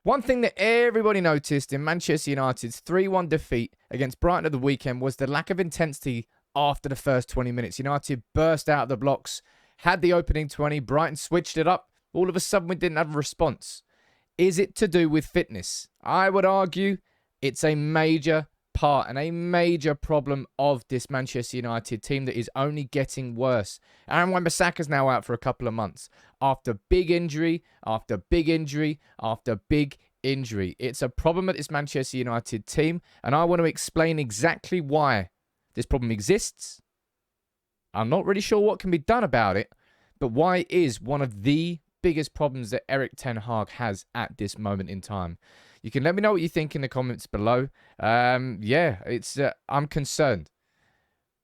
One thing that everybody noticed in Manchester United's 3-1 defeat against Brighton at the weekend was the lack of intensity after the first 20 minutes. United burst out of the blocks, had the opening 20, Brighton switched it up. All of a sudden, we didn't have a response. Is it to do with fitness? I would argue it's a major part and a major problem of this Manchester United team that is only getting worse. Aaron Wan Bissaka is now out for a couple of months after big injury, after big injury, after big injury. It's a problem at this Manchester United team, and I want to explain exactly why this problem exists. I'm not really sure what can be done about it, but why it is one of the biggest problems that Erik ten Hag has at this moment in time. You can let me know what you think in the comments below. I'm concerned.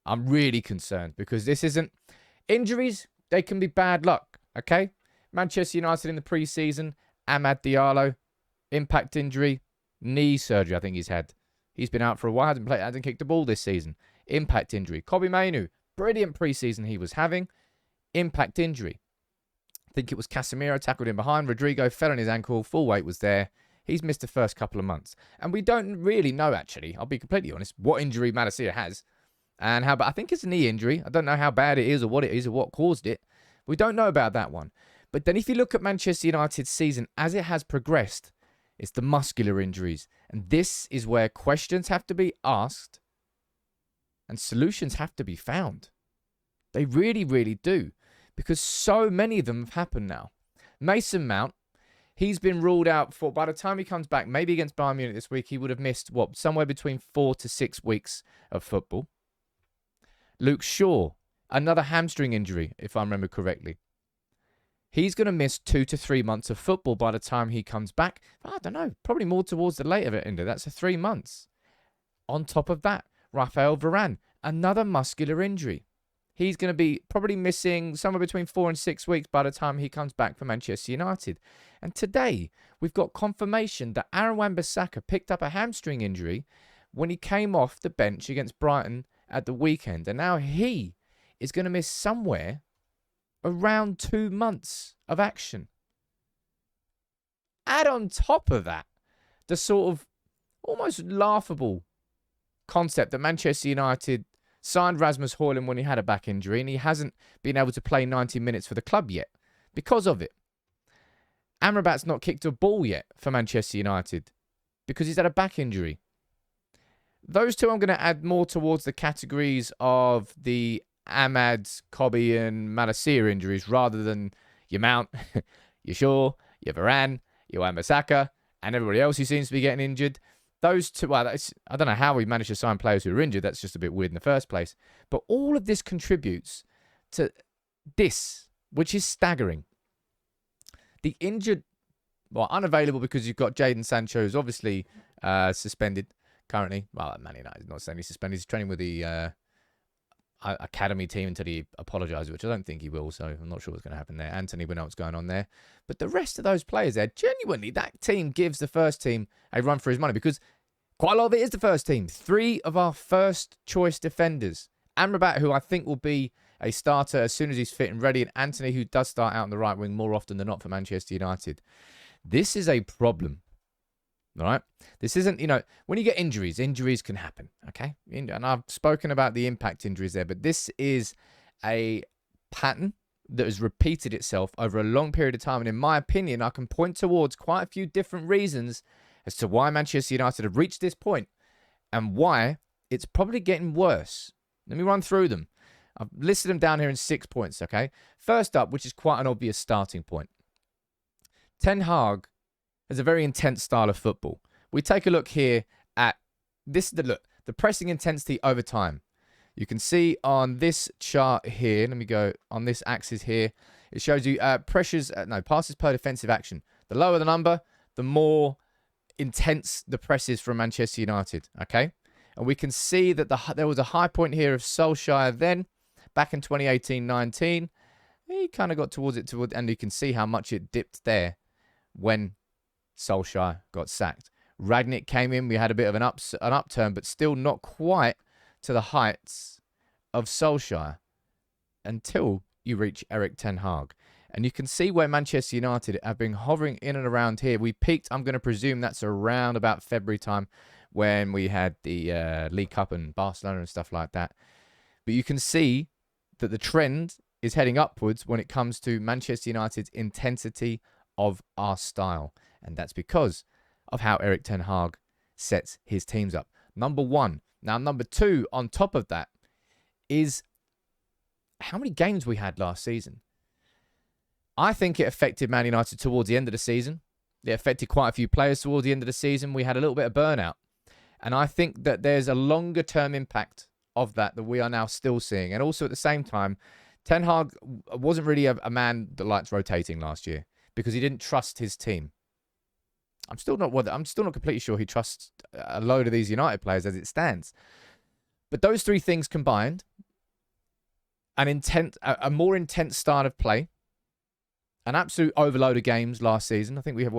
I'm really concerned because this isn't... Injuries, they can be bad luck, okay? Manchester United in the pre-season, Amad Diallo, impact injury, knee surgery I think he's had. He's been out for a while, hasn't kicked the ball this season. Impact injury. Kobbie Mainoo, brilliant pre-season he was having, impact injury. I think it was Casemiro tackled in behind. Rodrigo fell on his ankle. Full weight was there. He's missed the first couple of months. And we don't really know, actually, I'll be completely honest, what injury Malacia has. And how, but I think it's a knee injury. I don't know how bad it is or what it is or what caused it. We don't know about that one. But then if you look at Manchester United's season as it has progressed, it's the muscular injuries. And this is where questions have to be asked and solutions have to be found. They really, really do. Because so many of them have happened now. Mason Mount, he's been ruled out for, by the time he comes back, maybe against Bayern Munich this week, he would have missed, somewhere between 4 to 6 weeks of football. Luke Shaw, another hamstring injury, if I remember correctly. He's going to miss 2 to 3 months of football by the time he comes back. I don't know, probably more towards the later end of that's 3 months. On top of that, Raphael Varane, another muscular injury. He's going to be probably missing somewhere between 4 and 6 weeks by the time he comes back for Manchester United. And today, we've got confirmation that Aaron Wan Bissaka picked up a hamstring injury when he came off the bench against Brighton at the weekend. And now he is going to miss somewhere around 2 months of action. Add on top of that, the sort of almost laughable concept that Manchester United signed Rasmus Højlund when he had a back injury and he hasn't been able to play 90 minutes for the club yet because of it. Amrabat's not kicked a ball yet for Manchester United because he's had a back injury. Those two I'm going to add more towards the categories of the Amad, Kobbie and Malacia injuries rather than your Mount, your Shaw, your Varane, your Wan Bissaka and everybody else who seems to be getting injured. Those two, well, I don't know how we managed to sign players who are injured. That's just a bit weird in the first place. But all of this contributes to this, which is staggering. The injured, unavailable because you've got Jadon Sancho, who's obviously suspended currently. Well, Man United, not saying he's suspended. He's training with the academy team until he apologises, which I don't think he will, so I'm not sure what's going to happen there. Anthony, we know what's going on there. But the rest of those players there, genuinely, that team gives the first team a run for his money because quite a lot of it is the first team. 3 of our first choice defenders. Amrabat, who I think will be a starter as soon as he's fit and ready, and Anthony, who does start out on the right wing more often than not for Manchester United. This is a problem. All right. This isn't, when you get injuries, injuries can happen. Okay. And I've spoken about the impact injuries there, but this is a pattern that has repeated itself over a long period of time. And in my opinion, I can point towards quite a few different reasons as to why Manchester United have reached this point and why it's probably getting worse. Let me run through them. I've listed them down here in 6 points. Okay. First up, which is quite an obvious starting point. Ten Hag has a very intense style of football. We take a look here at this. The pressing intensity over time. You can see on this chart here. Let me go on this axis here. It shows you passes per defensive action. The lower the number, the more intense the press is from Manchester United. Okay, and we can see that there was a high point here of Solskjaer then back in 2018-19. He kind of got towards it, and you can see how much it dipped there when Solskjaer got sacked. Ragnick came in. We had a bit of an upturn, but still not quite to the heights of Solskjaer until you reach Erik ten Hag. And you can see where Manchester United have been hovering in and around here. We peaked, I'm going to presume that's around about February time when we had the League Cup and Barcelona and stuff like that. But you can see that the trend is heading upwards when it comes to Manchester United's intensity of our style. And that's because of how Erik ten Hag sets his teams up. Number one. Now, number two, on top of that, is how many games we had last season. I think it affected Man United towards the end of the season. It affected quite a few players towards the end of the season. We had a little bit of burnout. And I think that there's a longer-term impact of that we are now still seeing. And also at the same time, Ten Hag wasn't really a man that likes rotating last year because he didn't trust his team. I'm still not completely sure he trusts a load of these United players as it stands. But those three things combined, a more intense style of play, an absolute overload of games last season. I think we had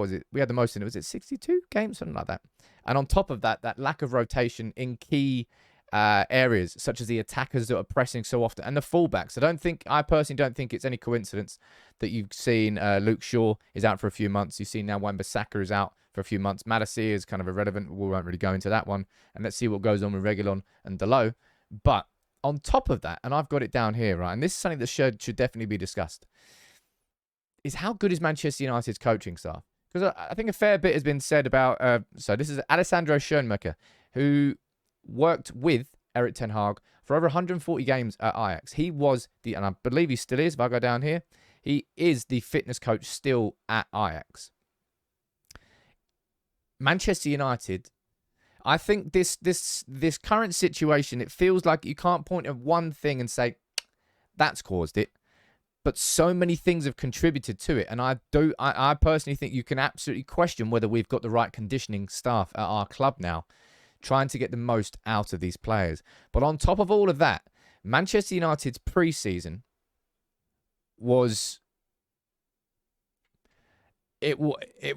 the most in it. Was it 62 games? Something like that. And on top of that, that lack of rotation in key areas, such as the attackers that are pressing so often and the fullbacks. I personally don't think it's any coincidence that you've seen Luke Shaw is out for a few months. You've seen now Wan Bissaka is out for a few months. Madison is kind of irrelevant. We won't really go into that one. And let's see what goes on with Reguilon and Dalot. But on top of that, and I've got it down here, right, and this is something that should definitely be discussed, is how good is Manchester United's coaching staff? Because I think a fair bit has been said about... so this is Alessandro Schoenmaker, who worked with Erik ten Hag for over 140 games at Ajax. He was and I believe he still is, if I go down here, he is the fitness coach still at Ajax. Manchester United, I think this current situation, it feels like you can't point at one thing and say, that's caused it. But so many things have contributed to it. And I personally think you can absolutely question whether we've got the right conditioning staff at our club now, trying to get the most out of these players. But on top of all of that, Manchester United's pre-season was... It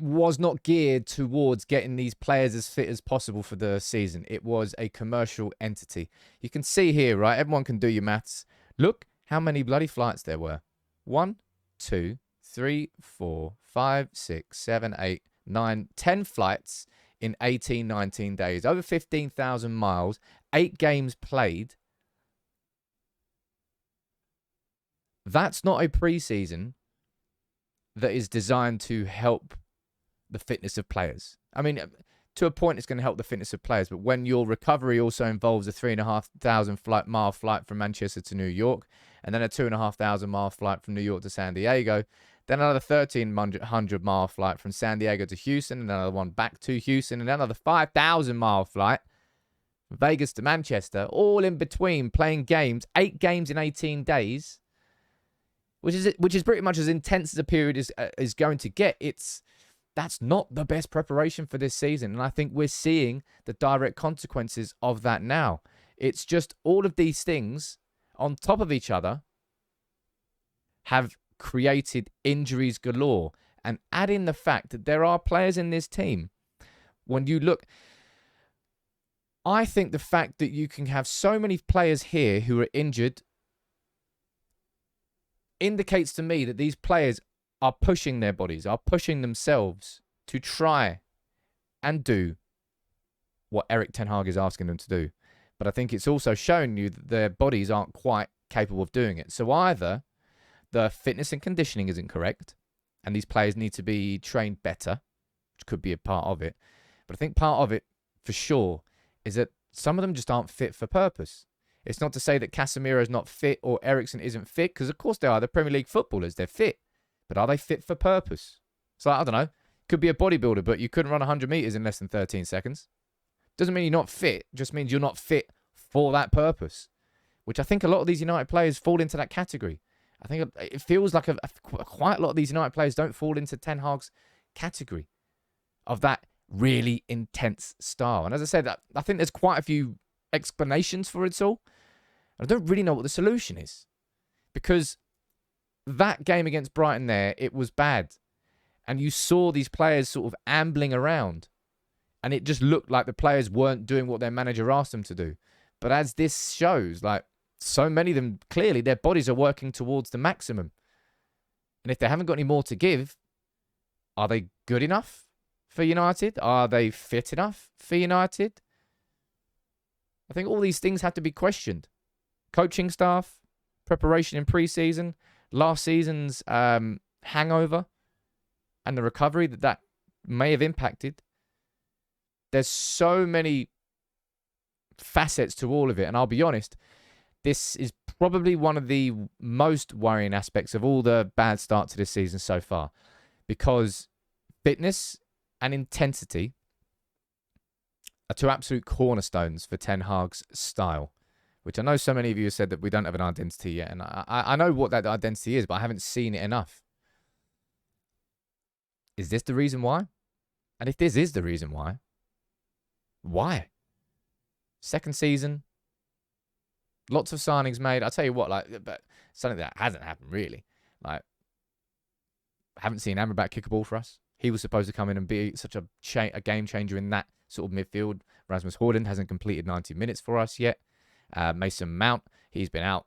was not geared towards getting these players as fit as possible for the season. It was a commercial entity. You can see here, right? Everyone can do your maths. Look how many bloody flights there were. 1, 2, 3, 4, 5, 6, 7, 8, 9, 10 flights in 18, 19 days. Over 15,000 miles, 8 games played. That's not a pre-season that is designed to help the fitness of players. I mean, to a point, it's going to help the fitness of players. But when your recovery also involves a 3,500 mile flight from Manchester to New York, and then a 2,500 mile flight from New York to San Diego, then another 1,300 mile flight from San Diego to Houston, and another one back to Houston, and another 5,000 mile flight from Vegas to Manchester, all in between playing games, 8 games in 18 days, which is pretty much as intense as a period is going to get. That's not the best preparation for this season. And I think we're seeing the direct consequences of that now. It's just all of these things on top of each other have created injuries galore. And add in the fact that there are players in this team. When you look, I think the fact that you can have so many players here who are injured indicates to me that these players are pushing their bodies, are pushing themselves to try and do what Erik ten Hag is asking them to do. But I think it's also showing you that their bodies aren't quite capable of doing it. So either the fitness and conditioning isn't correct, and these players need to be trained better, which could be a part of it. But I think part of it, for sure, is that some of them just aren't fit for purpose. It's not to say that Casemiro is not fit or Eriksen isn't fit, because of course they are. They're Premier League footballers. They're fit. But are they fit for purpose? So I don't know. Could be a bodybuilder, but you couldn't run 100 meters in less than 13 seconds. Doesn't mean you're not fit. Just means you're not fit for that purpose, which I think a lot of these United players fall into that category. I think it feels like quite a lot of these United players don't fall into Ten Hag's category of that really intense style. And as I said, I think there's quite a few explanations for it all. I don't really know what the solution is, because that game against Brighton there, it was bad. And you saw these players sort of ambling around, and it just looked like the players weren't doing what their manager asked them to do. But as this shows, like, so many of them, clearly their bodies are working towards the maximum. And if they haven't got any more to give, are they good enough for United? Are they fit enough for United? I think all these things have to be questioned. Coaching staff, preparation in pre-season, last season's hangover, and the recovery that may have impacted. There's so many facets to all of it. And I'll be honest, this is probably one of the most worrying aspects of all the bad start to this season so far. Because fitness and intensity are two absolute cornerstones for Ten Hag's style. Which I know so many of you have said that we don't have an identity yet. And I know what that identity is, but I haven't seen it enough. Is this the reason why? And if this is the reason why? Second season, lots of signings made. I'll tell you what, but something that hasn't happened really. I haven't seen Amrabat kick a ball for us. He was supposed to come in and be such a game changer in that sort of midfield. Rasmus Højlund hasn't completed 90 minutes for us yet. Mason Mount, he's been out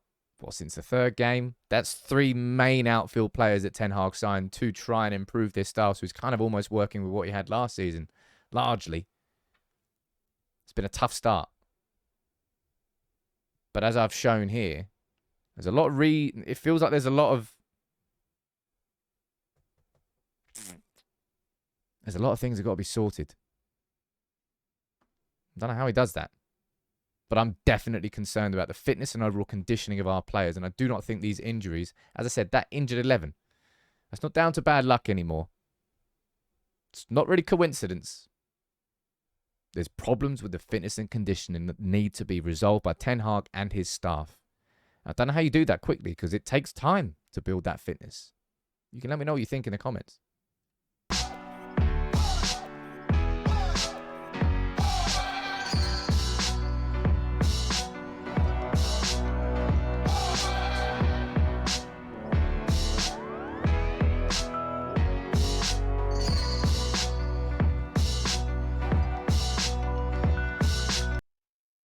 since the third game. That's three main outfield players that Ten Hag signed to try and improve this style. So he's kind of almost working with what he had last season, largely. It's been a tough start. But as I've shown here, there's a lot of it feels like there's a lot of things that got to be sorted. I don't know how he does that. But I'm definitely concerned about the fitness and overall conditioning of our players. And I do not think these injuries, as I said, that injured 11, that's not down to bad luck anymore. It's not really coincidence. There's problems with the fitness and conditioning that need to be resolved by Ten Hag and his staff. I don't know how you do that quickly because it takes time to build that fitness. You can let me know what you think in the comments.